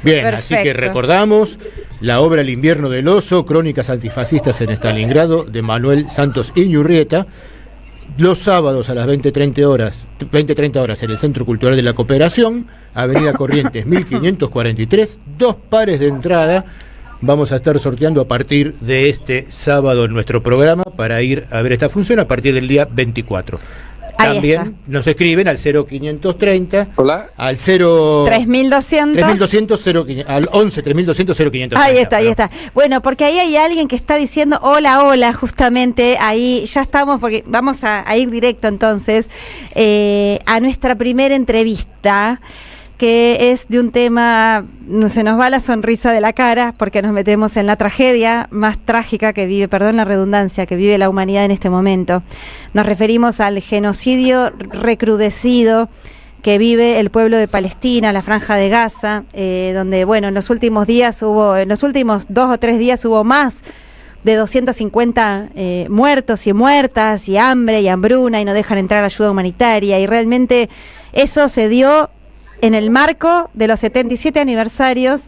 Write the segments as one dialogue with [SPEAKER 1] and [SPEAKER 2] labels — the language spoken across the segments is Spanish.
[SPEAKER 1] Bien,
[SPEAKER 2] Perfecto.
[SPEAKER 1] así que recordamos la obra El invierno del oso, crónicas antifascistas en Stalingrado, de Manuel Santos Iñurrieta, los sábados a las 20:30 horas en el Centro Cultural de la Cooperación, Avenida Corrientes 1543, 2 pares de entrada. Vamos a estar sorteando a partir de este sábado en nuestro programa para ir a ver esta función a partir del día 24.
[SPEAKER 2] Ahí
[SPEAKER 1] También
[SPEAKER 2] está.
[SPEAKER 1] nos escriben al 0530,
[SPEAKER 3] Hola.
[SPEAKER 1] al 0
[SPEAKER 2] 3200.
[SPEAKER 1] 3200 al 11 3200 0530.
[SPEAKER 2] Ahí está. Bueno, porque ahí hay alguien que está diciendo hola, justamente ahí ya estamos, porque vamos a ir directo entonces a nuestra primera entrevista, que es de un tema, se nos va la sonrisa de la cara, porque nos metemos en la tragedia más trágica que vive, perdón la redundancia, que vive la humanidad en este momento. Nos referimos al genocidio recrudecido que vive el pueblo de Palestina, la Franja de Gaza, donde, bueno, en los últimos 2 o 3 días hubo más de 250 muertos y muertas, y hambre y hambruna, y no dejan entrar ayuda humanitaria, y realmente eso se dio en el marco de los 77 aniversario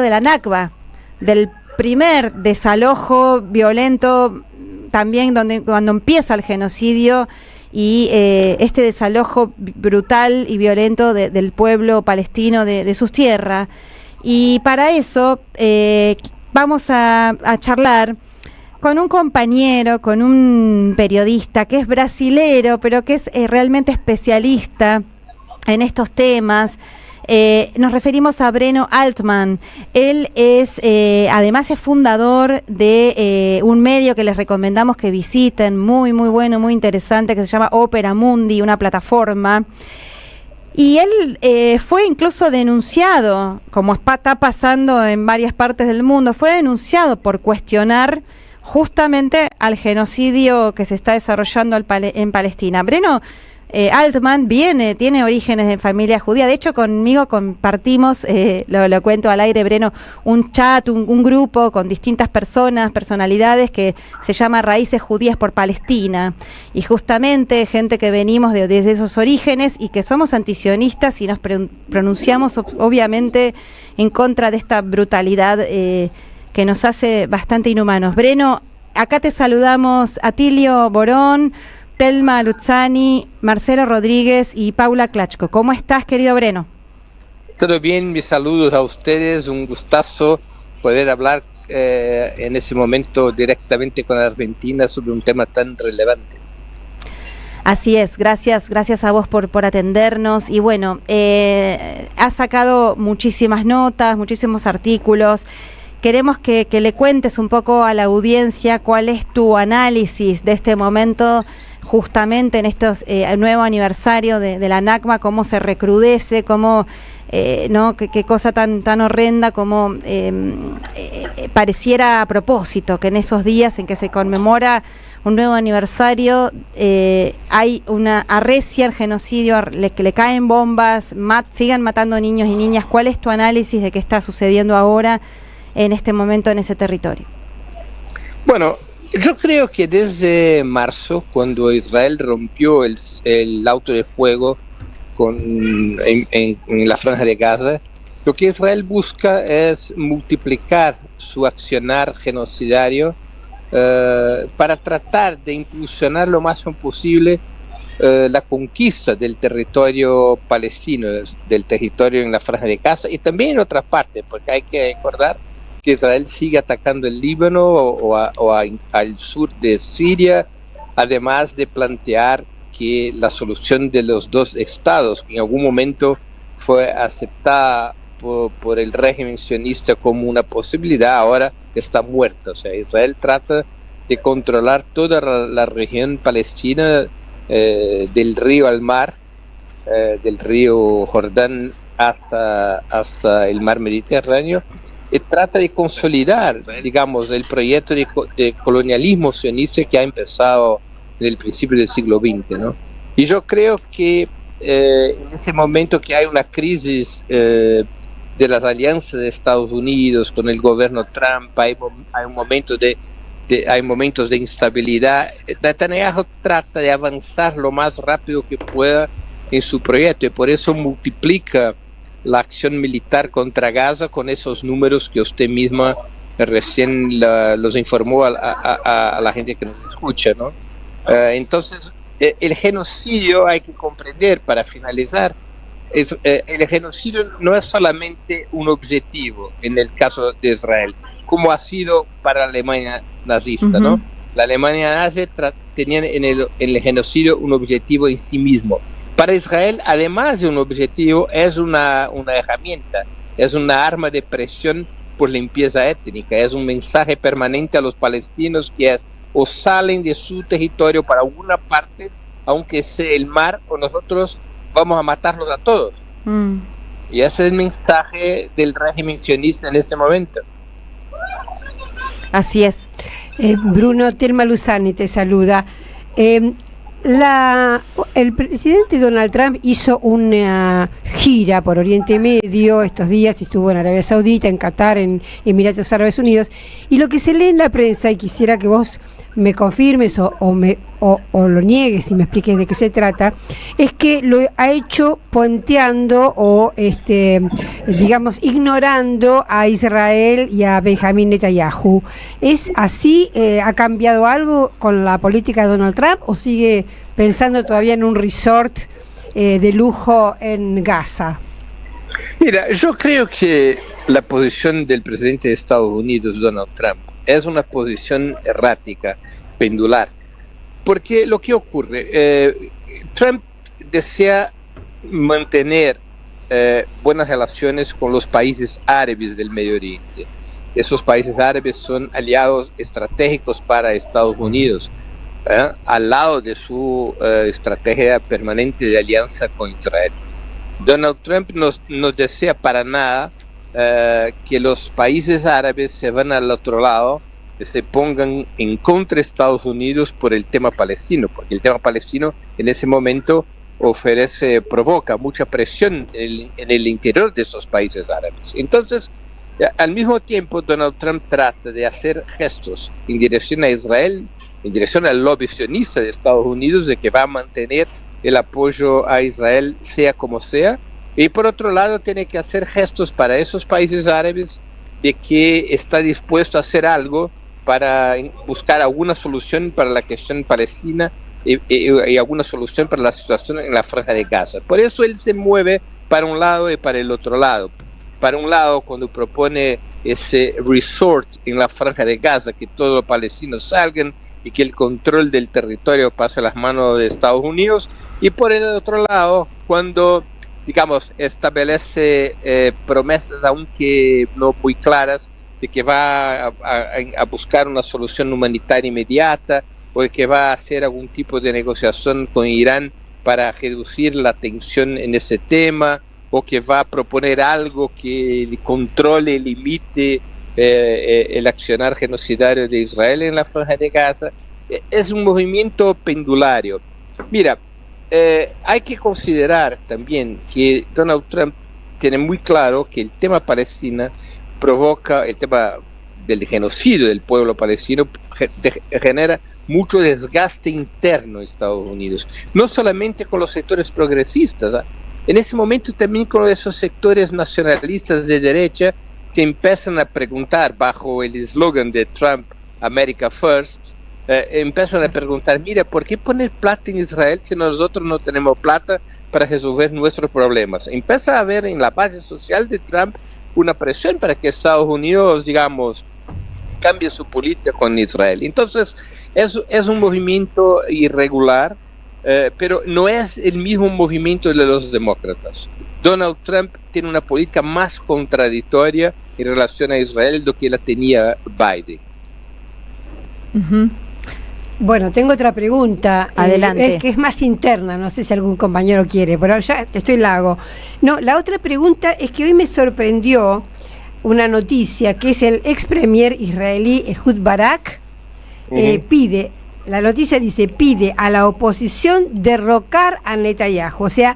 [SPEAKER 2] de la Nakba, del primer desalojo violento, también cuando empieza el genocidio y este desalojo brutal y violento del pueblo palestino de sus tierras. Y para eso vamos a charlar con un compañero, con un periodista que es brasilero, pero que es realmente especialista en estos temas. Nos referimos a Breno Altman. Él es, además es fundador de un medio que les recomendamos que visiten, muy bueno, muy interesante, que se llama Opera Mundi, una plataforma. Y él fue incluso denunciado, como está pasando en varias partes del mundo, fue denunciado por cuestionar justamente al genocidio que se está desarrollando en Palestina. Breno Altman tiene orígenes en familia judía. De hecho, conmigo compartimos, lo cuento al aire, Breno, un chat, un grupo con distintas personalidades que se llama Raíces Judías por Palestina. Y justamente gente que venimos desde esos orígenes y que somos antisionistas y nos pronunciamos obviamente en contra de esta brutalidad que nos hace bastante inhumanos. Breno, acá te saludamos Atilio Borón, Telma Luzzani, Marcelo Rodríguez y Paula Klachko. ¿Cómo estás, querido Breno?
[SPEAKER 3] Todo bien, mis saludos a ustedes, un gustazo poder hablar en ese momento directamente con Argentina sobre un tema tan relevante.
[SPEAKER 2] Así es, gracias a vos por atendernos. Y bueno, has sacado muchísimas notas, muchísimos artículos. Queremos que le cuentes un poco a la audiencia cuál es tu análisis de este momento, justamente en estos nuevo aniversario de la Nakba, cómo se recrudece, cómo no, qué cosa tan horrenda, como pareciera a propósito que en esos días en que se conmemora un nuevo aniversario hay una arrecia al genocidio, que le caen bombas, sigan matando niños y niñas. ¿Cuál es tu análisis de qué está sucediendo ahora en este momento en ese territorio?
[SPEAKER 3] Bueno, yo creo que desde marzo, cuando Israel rompió el alto de fuego en la Franja de Gaza, lo que Israel busca es multiplicar su accionar genocidario para tratar de impulsionar lo máximo posible la conquista del territorio palestino, del territorio en la Franja de Gaza y también en otras partes, porque hay que recordar que Israel sigue atacando el Líbano al sur de Siria, además de plantear que la solución de los 2 estados, que en algún momento fue aceptada por el régimen sionista como una posibilidad, ahora está muerta. O sea, Israel trata de controlar toda la región palestina del río al mar, del río Jordán hasta el mar Mediterráneo, y trata de consolidar, digamos, el proyecto de colonialismo sionista que ha empezado desde el principio del siglo XX, ¿no? Y yo creo que en ese momento que hay una crisis de las alianzas de Estados Unidos con el gobierno Trump, hay momentos de instabilidad, Netanyahu trata de avanzar lo más rápido que pueda en su proyecto y por eso multiplica la acción militar contra Gaza con esos números que usted misma recién los informó a la gente que nos escucha, ¿no? Entonces, el genocidio hay que comprender, para finalizar, el genocidio no es solamente un objetivo en el caso de Israel, como ha sido para la Alemania nazista, ¿no? La Alemania nazi tenía en el genocidio un objetivo en sí mismo. Para Israel, además de un objetivo, es una herramienta, es una arma de presión por limpieza étnica, es un mensaje permanente a los palestinos que es: o salen de su territorio para alguna parte, aunque sea el mar, o nosotros vamos a matarlos a todos. Y ese es el mensaje del régimen sionista en este momento.
[SPEAKER 2] Así es.
[SPEAKER 4] Bruno, Telma Luzani te saluda. El presidente Donald Trump hizo una gira por Oriente Medio estos días, estuvo en Arabia Saudita, en Qatar, en Emiratos Árabes Unidos, y lo que se lee en la prensa, y quisiera que vos me confirmes o lo niegues y me expliques de qué se trata, es que lo ha hecho puenteando o digamos ignorando a Israel y a Benjamín Netanyahu. ¿Es así? ¿Ha cambiado algo con la política de Donald Trump o sigue pensando todavía en un resort de lujo en Gaza?
[SPEAKER 3] Mira, yo creo que la posición del presidente de Estados Unidos, Donald Trump, es una posición errática, pendular, porque lo que ocurre, Trump desea mantener buenas relaciones con los países árabes del Medio Oriente. Esos países árabes son aliados estratégicos para Estados Unidos, al lado de su estrategia permanente de alianza con Israel. Donald Trump no desea para nada que los países árabes se van al otro lado, que se pongan en contra de Estados Unidos por el tema palestino, porque el tema palestino en ese momento provoca mucha presión en el interior de esos países árabes. Entonces, al mismo tiempo, Donald Trump trata de hacer gestos en dirección a Israel, en dirección al lobby sionista de Estados Unidos, de que va a mantener el apoyo a Israel sea como sea, y por otro lado tiene que hacer gestos para esos países árabes de que está dispuesto a hacer algo para buscar alguna solución para la cuestión palestina y alguna solución para la situación en la Franja de Gaza. Por eso él se mueve para un lado y para el otro lado. Para un lado, cuando propone ese resort en la Franja de Gaza, que todos los palestinos salgan y que el control del territorio pase a las manos de Estados Unidos, y por el otro lado, cuando, digamos, establece promesas, aunque no muy claras, de que va a buscar una solución humanitaria inmediata, o de que va a hacer algún tipo de negociación con Irán para reducir la tensión en ese tema, o que va a proponer algo que controle, limite el accionar genocidario de Israel en la Franja de Gaza. Es un movimiento pendulario. Mira, hay que considerar también que Donald Trump tiene muy claro que el tema Palestina provoca, el tema del genocidio del pueblo palestino genera mucho desgaste interno en Estados Unidos, no solamente con los sectores progresistas, en ese momento también con esos sectores nacionalistas de derecha que empiezan a preguntar bajo el eslogan de Trump, America First, empiezan a preguntar, mira, ¿por qué poner plata en Israel si nosotros no tenemos plata para resolver nuestros problemas? Empieza a haber en la base social de Trump una presión para que Estados Unidos, digamos, cambie su política con Israel. Entonces, es un movimiento irregular, pero no es el mismo movimiento de los demócratas. Donald Trump tiene una política más contradictoria en relación a Israel de lo que la tenía Biden.
[SPEAKER 4] Bueno, tengo otra pregunta.
[SPEAKER 2] Adelante.
[SPEAKER 4] Es que es más interna, no sé si algún compañero quiere, pero ya la hago. No, la otra pregunta es que hoy me sorprendió una noticia que es el ex premier israelí Ehud Barak pide a la oposición derrocar a Netanyahu. O sea,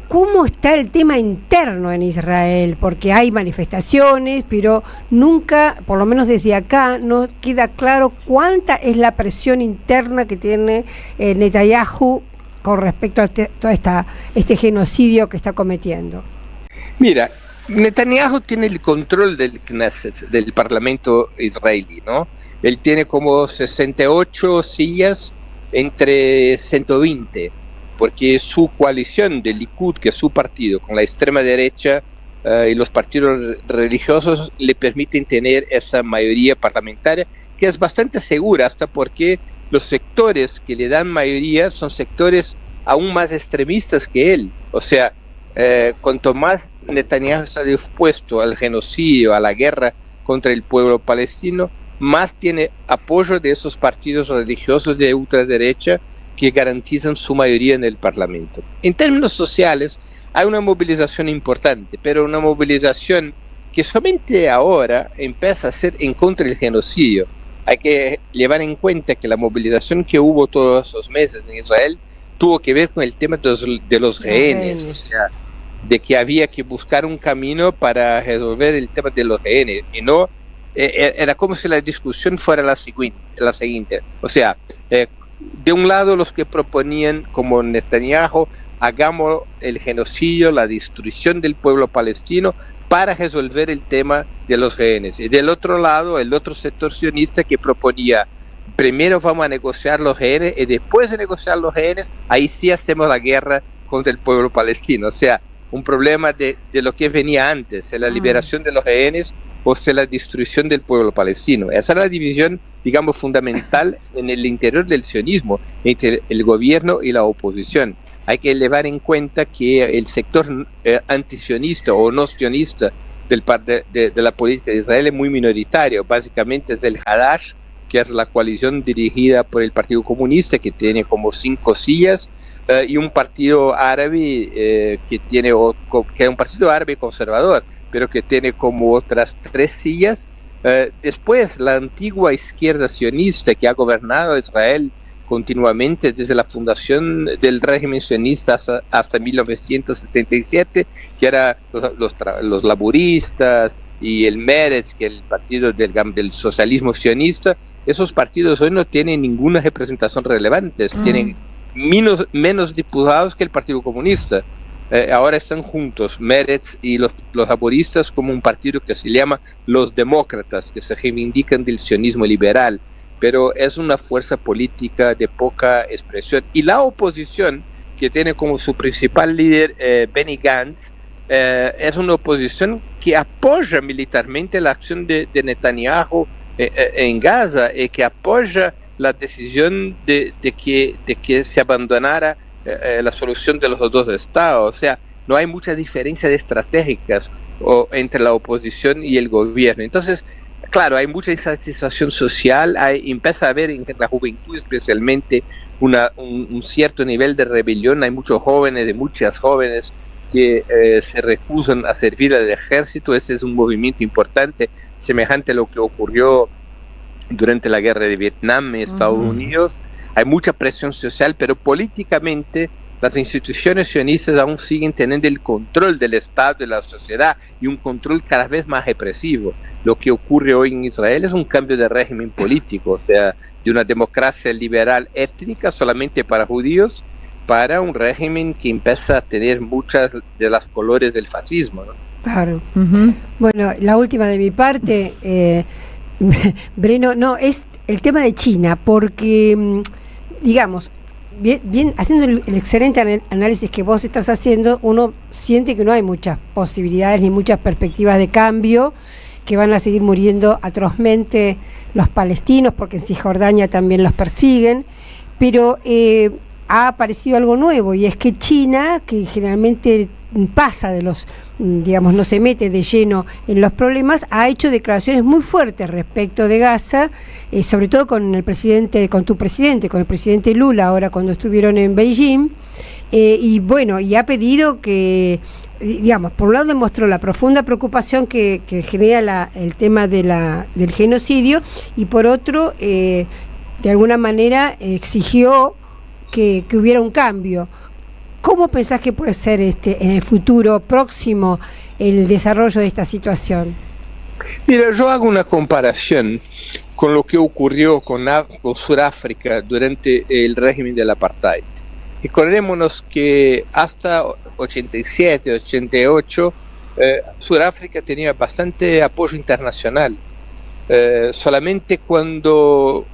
[SPEAKER 4] ¿cómo está el tema interno en Israel? Porque hay manifestaciones, pero nunca, por lo menos desde acá, no queda claro cuánta es la presión interna que tiene Netanyahu con respecto a todo este genocidio que está cometiendo.
[SPEAKER 3] Mira, Netanyahu tiene el control del Knesset, del Parlamento israelí, ¿no? Él tiene como 68 sillas entre 120, porque su coalición de Likud, que es su partido, con la extrema derecha y los partidos religiosos, le permiten tener esa mayoría parlamentaria, que es bastante segura, hasta porque los sectores que le dan mayoría son sectores aún más extremistas que él. O sea, cuanto más Netanyahu está dispuesto al genocidio, a la guerra contra el pueblo palestino, más tiene apoyo de esos partidos religiosos de ultraderecha que garantizan su mayoría en el Parlamento. En términos sociales, hay una movilización importante, pero una movilización que solamente ahora empieza a ser en contra del genocidio. Hay que llevar en cuenta que la movilización que hubo todos esos meses en Israel tuvo que ver con el tema de los rehenes, o sea, de que había que buscar un camino para resolver el tema de los rehenes, y no, era como si la discusión fuera la siguiente, o sea, de un lado los que proponían, como Netanyahu, hagamos el genocidio, la destrucción del pueblo palestino para resolver el tema de los rehenes, y del otro lado el otro sector sionista que proponía, primero vamos a negociar los rehenes y después de negociar los rehenes, ahí sí hacemos la guerra contra el pueblo palestino. O sea, un problema de lo que venía antes, de la liberación de los rehenes o de la destrucción del pueblo palestino. Esa es la división, digamos, fundamental en el interior del sionismo, entre el gobierno y la oposición. Hay que llevar en cuenta que el sector antisionista o no sionista de la política de Israel es muy minoritario. Básicamente es el Hadash, que es la coalición dirigida por el Partido Comunista, que tiene como 5 sillas, y un partido árabe que es un partido árabe conservador, pero que tiene como otras 3 sillas. Después, la antigua izquierda sionista que ha gobernado Israel continuamente desde la fundación del régimen sionista hasta 1977, que eran los laboristas y el Meretz, que es el partido del socialismo sionista. Esos partidos hoy no tienen ninguna representación relevante, tienen menos diputados que el Partido Comunista. Ahora están juntos, Meretz y los laboristas, como un partido que se llama los demócratas, que se reivindican del sionismo liberal, pero es una fuerza política de poca expresión. Y la oposición, que tiene como su principal líder Benny Gantz, es una oposición que apoya militarmente la acción de Netanyahu en Gaza, y que apoya la decisión de que se abandonara la solución de los 2 estados. O sea, no hay muchas diferencias estratégicas entre la oposición y el gobierno. Entonces, claro, hay mucha insatisfacción social, empieza a haber en la juventud especialmente un cierto nivel de rebelión. Hay muchos jóvenes, muchas jóvenes que se rehusan a servir al ejército. Ese es un movimiento importante, semejante a lo que ocurrió durante la guerra de Vietnam en Estados Unidos. Hay mucha presión social, pero políticamente las instituciones sionistas aún siguen teniendo el control del Estado, de la sociedad, y un control cada vez más represivo. Lo que ocurre hoy en Israel es un cambio de régimen político, o sea, de una democracia liberal étnica solamente para judíos, para un régimen que empieza a tener muchas de las colores del fascismo, ¿no?
[SPEAKER 4] Claro. Bueno, la última de mi parte, Breno, no, es el tema de China, porque, digamos, bien, haciendo el excelente análisis que vos estás haciendo, uno siente que no hay muchas posibilidades ni muchas perspectivas de cambio, que van a seguir muriendo atrozmente los palestinos, porque en Cisjordania también los persiguen, pero ha aparecido algo nuevo, y es que China, que generalmente pasa de los, digamos, no se mete de lleno en los problemas, ha hecho declaraciones muy fuertes respecto de Gaza, sobre todo con el presidente, con tu presidente, con el presidente Lula, ahora cuando estuvieron en Beijing, y bueno, y ha pedido que, digamos, por un lado demostró la profunda preocupación que genera el tema del genocidio, y por otro, de alguna manera exigió que hubiera un cambio. ¿Cómo pensás que puede ser en el futuro próximo el desarrollo de esta situación?
[SPEAKER 3] Mira, yo hago una comparación con lo que ocurrió con Sudáfrica durante el régimen del apartheid. Recordémonos que hasta 87, 88 Sudáfrica tenía bastante apoyo internacional. Solamente cuando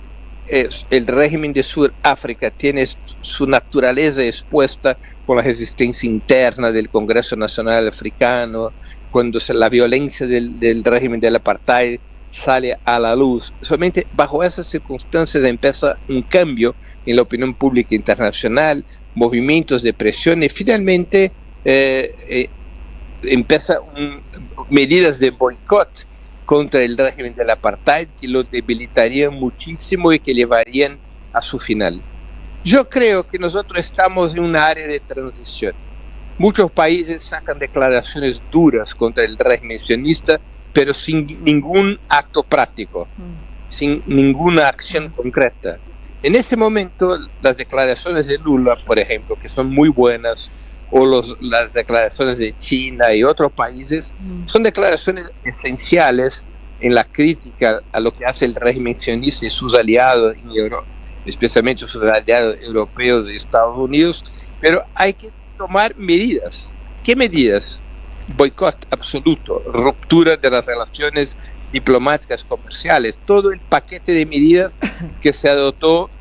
[SPEAKER 3] el régimen de Sudáfrica tiene su naturaleza expuesta con la resistencia interna del Congreso Nacional Africano, cuando la violencia del régimen del apartheid sale a la luz, solamente bajo esas circunstancias empieza un cambio en la opinión pública internacional, movimientos de presión y finalmente empieza medidas de boicot contra el régimen del apartheid que lo debilitarían muchísimo y que llevarían a su final. Yo creo que nosotros estamos en una área de transición. Muchos países sacan declaraciones duras contra el régimen sionista, pero sin ningún acto práctico, sin ninguna acción concreta. En ese momento, las declaraciones de Lula, por ejemplo, que son muy buenas, o las declaraciones de China y otros países, son declaraciones esenciales en la crítica a lo que hace el régimen sionista y sus aliados en Europa, especialmente sus aliados europeos y Estados Unidos, pero hay que tomar medidas. ¿Qué medidas? Boicot absoluto, ruptura de las relaciones diplomáticas comerciales, todo el paquete de medidas que se adoptó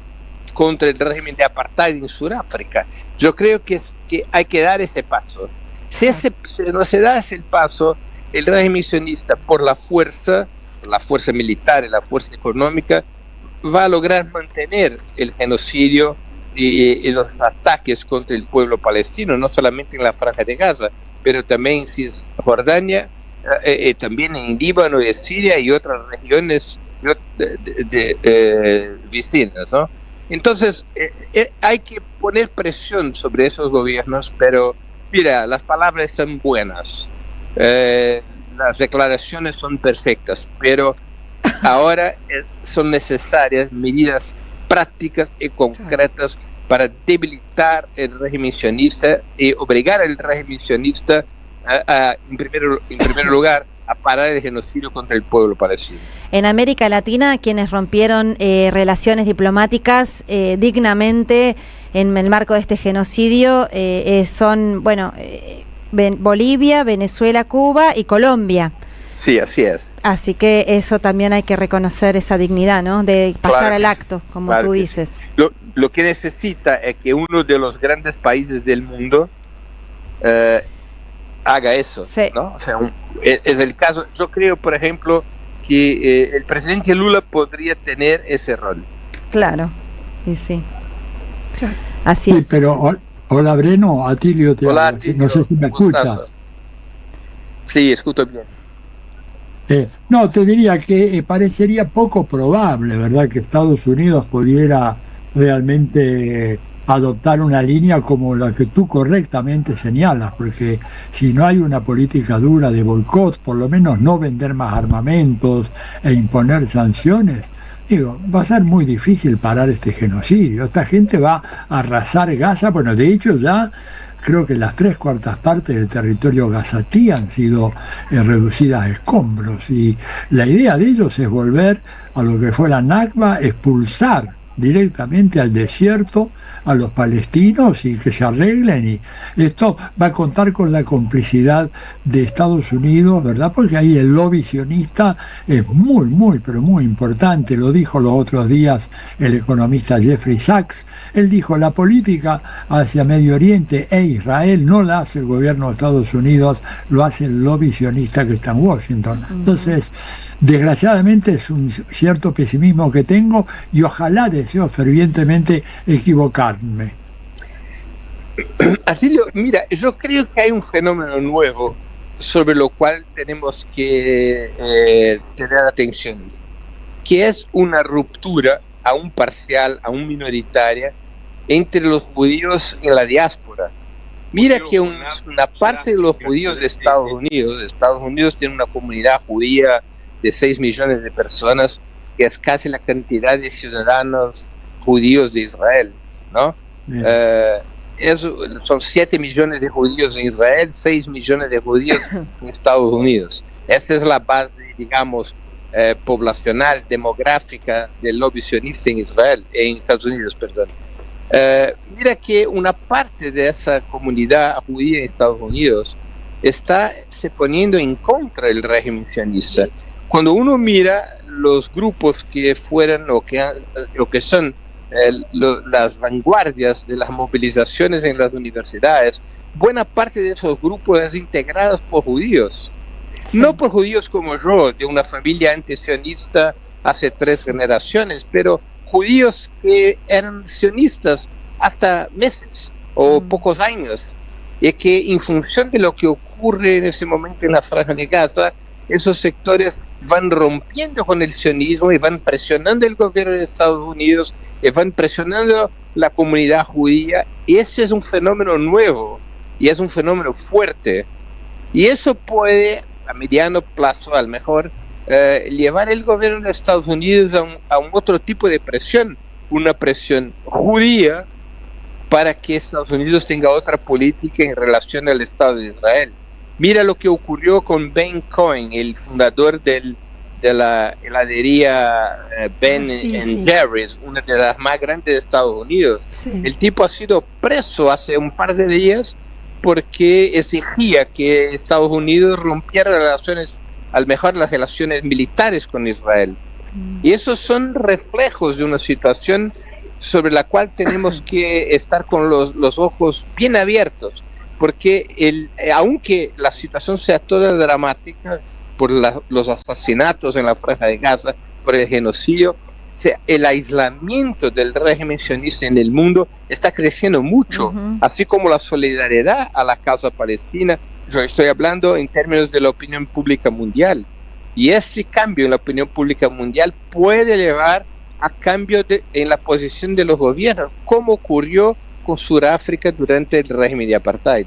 [SPEAKER 3] contra el régimen de apartheid en Sudáfrica. Yo creo que hay que dar ese paso. Si no se da ese paso, el régimen sionista, por la fuerza militar y la fuerza económica, va a lograr mantener el genocidio y los ataques contra el pueblo palestino, no solamente en la Franja de Gaza, pero también en Cisjordania, también en Líbano y Siria y otras regiones vecinas, ¿no? Entonces, hay que poner presión sobre esos gobiernos, pero mira, las palabras son buenas, las declaraciones son perfectas, pero ahora son necesarias medidas prácticas y concretas para debilitar el régimen sionista y obligar al régimen sionista en primer lugar a parar el genocidio contra el pueblo palestino.
[SPEAKER 2] En América Latina, quienes rompieron relaciones diplomáticas dignamente en el marco de este genocidio son, Bolivia, Venezuela, Cuba y Colombia.
[SPEAKER 3] Sí, así es.
[SPEAKER 2] Así que eso también hay que reconocer, esa dignidad, ¿no? De pasar al acto, como tú dices.
[SPEAKER 3] Lo que necesita es que uno de los grandes países del mundo haga eso, sí. ¿No? O sea, es el caso. Yo creo, por ejemplo, que el presidente Lula podría tener ese rol.
[SPEAKER 2] Claro, y sí. Así es.
[SPEAKER 5] Pero, hola Breno, Atilio te habla.
[SPEAKER 3] Atilio,
[SPEAKER 5] no sé si me escuchas.
[SPEAKER 3] Sí, escucho bien.
[SPEAKER 5] No, te diría que parecería poco probable, ¿verdad?, que Estados Unidos pudiera realmente adoptar una línea como la que tú correctamente señalas, porque si no hay una política dura de boicot, por lo menos no vender más armamentos e imponer sanciones, va a ser muy difícil parar este genocidio. Esta gente va a arrasar Gaza. Bueno, de hecho ya creo que las 3/4 partes del territorio gazatí han sido reducidas a escombros, y la idea de ellos es volver a lo que fue la Nakba, expulsar directamente al desierto a los palestinos y que se arreglen, y esto va a contar con la complicidad de Estados Unidos, ¿verdad? Porque ahí el lobby sionista es muy, pero muy importante. Lo dijo los otros días el economista Jeffrey Sachs. Él dijo: la política hacia Medio Oriente e Israel no la hace el gobierno de Estados Unidos, lo hace el lobby sionista que está en Washington. Entonces, desgraciadamente es un cierto pesimismo que tengo, y ojalá deseo fervientemente equivocarme.
[SPEAKER 3] Atilio, mira, yo creo que hay un fenómeno nuevo sobre lo cual tenemos que tener atención, que es una ruptura aún parcial, aún minoritaria, entre los judíos y la diáspora. Mira que una parte de los judíos de Estados Unidos tiene una comunidad judía de 6 millones de personas, que es casi la cantidad de ciudadanos judíos de Israel, ¿no? Son 7 millones de judíos en Israel, 6 millones de judíos en Estados Unidos. Esa es la base, digamos, poblacional, demográfica del lobby sionista en Estados Unidos, perdón. Mira que una parte de esa comunidad judía en Estados Unidos está se poniendo en contra del régimen sionista. Cuando uno mira los grupos que fueran o que son las vanguardias de las movilizaciones en las universidades, buena parte de esos grupos es integrados por judíos. Sí. No por judíos como yo, de una familia antisionista hace 3 generaciones, pero judíos que eran sionistas hasta meses o pocos años, y que en función de lo que ocurre en ese momento en la Franja de Gaza, esos sectores van rompiendo con el sionismo y van presionando el gobierno de Estados Unidos y van presionando la comunidad judía, y ese es un fenómeno nuevo y es un fenómeno fuerte, y eso puede a mediano plazo a lo mejor llevar el gobierno de Estados Unidos a un otro tipo de presión, una presión judía, para que Estados Unidos tenga otra política en relación al Estado de Israel. Mira lo que ocurrió con Ben Cohen, el fundador de la heladería Ben Jerry's, una de las más grandes de Estados Unidos. Sí. El tipo ha sido preso hace un par de días porque exigía que Estados Unidos rompiera relaciones, al mejor las relaciones militares con Israel. Y esos son reflejos de una situación sobre la cual tenemos que estar con los ojos bien abiertos, porque aunque la situación sea toda dramática por los asesinatos en la Franja de Gaza, por el genocidio, el aislamiento del régimen sionista en el mundo está creciendo mucho, así como la solidaridad a la causa palestina. Yo estoy hablando en términos de la opinión pública mundial, y ese cambio en la opinión pública mundial puede llevar a cambio en la posición de los gobiernos, como ocurrió con Sudáfrica durante el régimen de apartheid.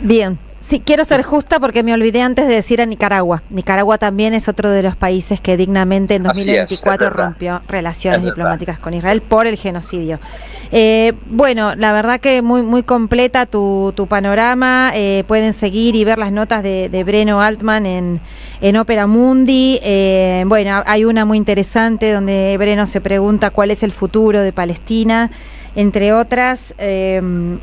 [SPEAKER 2] Bien, sí, quiero ser justa porque me olvidé antes de decir a Nicaragua. Nicaragua también es otro de los países que dignamente en 2024 rompió relaciones diplomáticas con Israel por el genocidio. Bueno, la verdad que muy muy completa tu panorama. Pueden seguir y ver las notas de Breno Altman en Opera Mundi. Bueno, hay una muy interesante donde Breno se pregunta cuál es el futuro de Palestina, entre otras.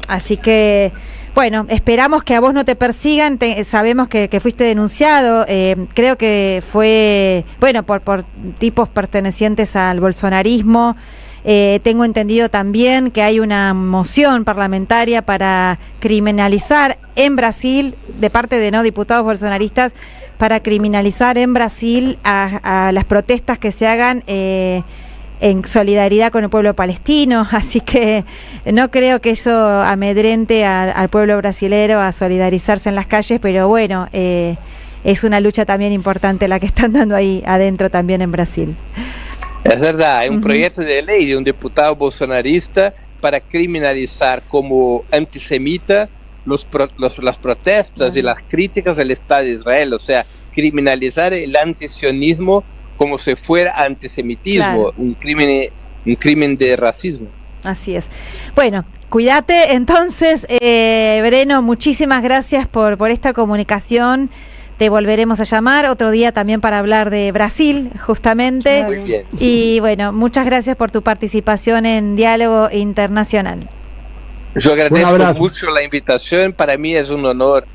[SPEAKER 2] Así que bueno, esperamos que a vos no te persigan. Sabemos que fuiste denunciado, creo que fue, bueno, por tipos pertenecientes al bolsonarismo. Tengo entendido también que hay una moción parlamentaria para criminalizar en Brasil, de parte de diputados bolsonaristas, para criminalizar en Brasil a las protestas que se hagan en solidaridad con el pueblo palestino, así que no creo que eso amedrente al pueblo brasilero a solidarizarse en las calles, pero bueno, es una lucha también importante la que están dando ahí adentro también en Brasil.
[SPEAKER 3] Es verdad, hay un proyecto de ley de un diputado bolsonarista para criminalizar como antisemita las protestas y las críticas del Estado de Israel, o sea, criminalizar el antisionismo como si fuera antisemitismo, claro. un crimen de racismo.
[SPEAKER 2] Así es. Bueno, cuídate entonces, Breno, muchísimas gracias por esta comunicación. Te volveremos a llamar otro día también para hablar de Brasil, justamente.
[SPEAKER 3] Muy bien.
[SPEAKER 2] Y bueno, muchas gracias por tu participación en Diálogo Internacional.
[SPEAKER 3] Yo agradezco mucho la invitación. Para mí es un honor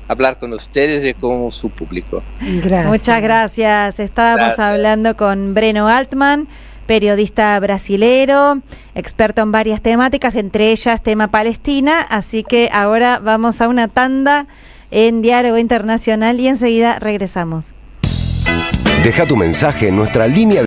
[SPEAKER 3] hablar con ustedes y con su público.
[SPEAKER 2] Gracias. Muchas gracias. Estábamos hablando con Breno Altman, periodista brasilero, experto en varias temáticas, entre ellas tema Palestina. Así que ahora vamos a una tanda en Diálogo Internacional y enseguida regresamos.
[SPEAKER 6] Deja tu mensaje en nuestra línea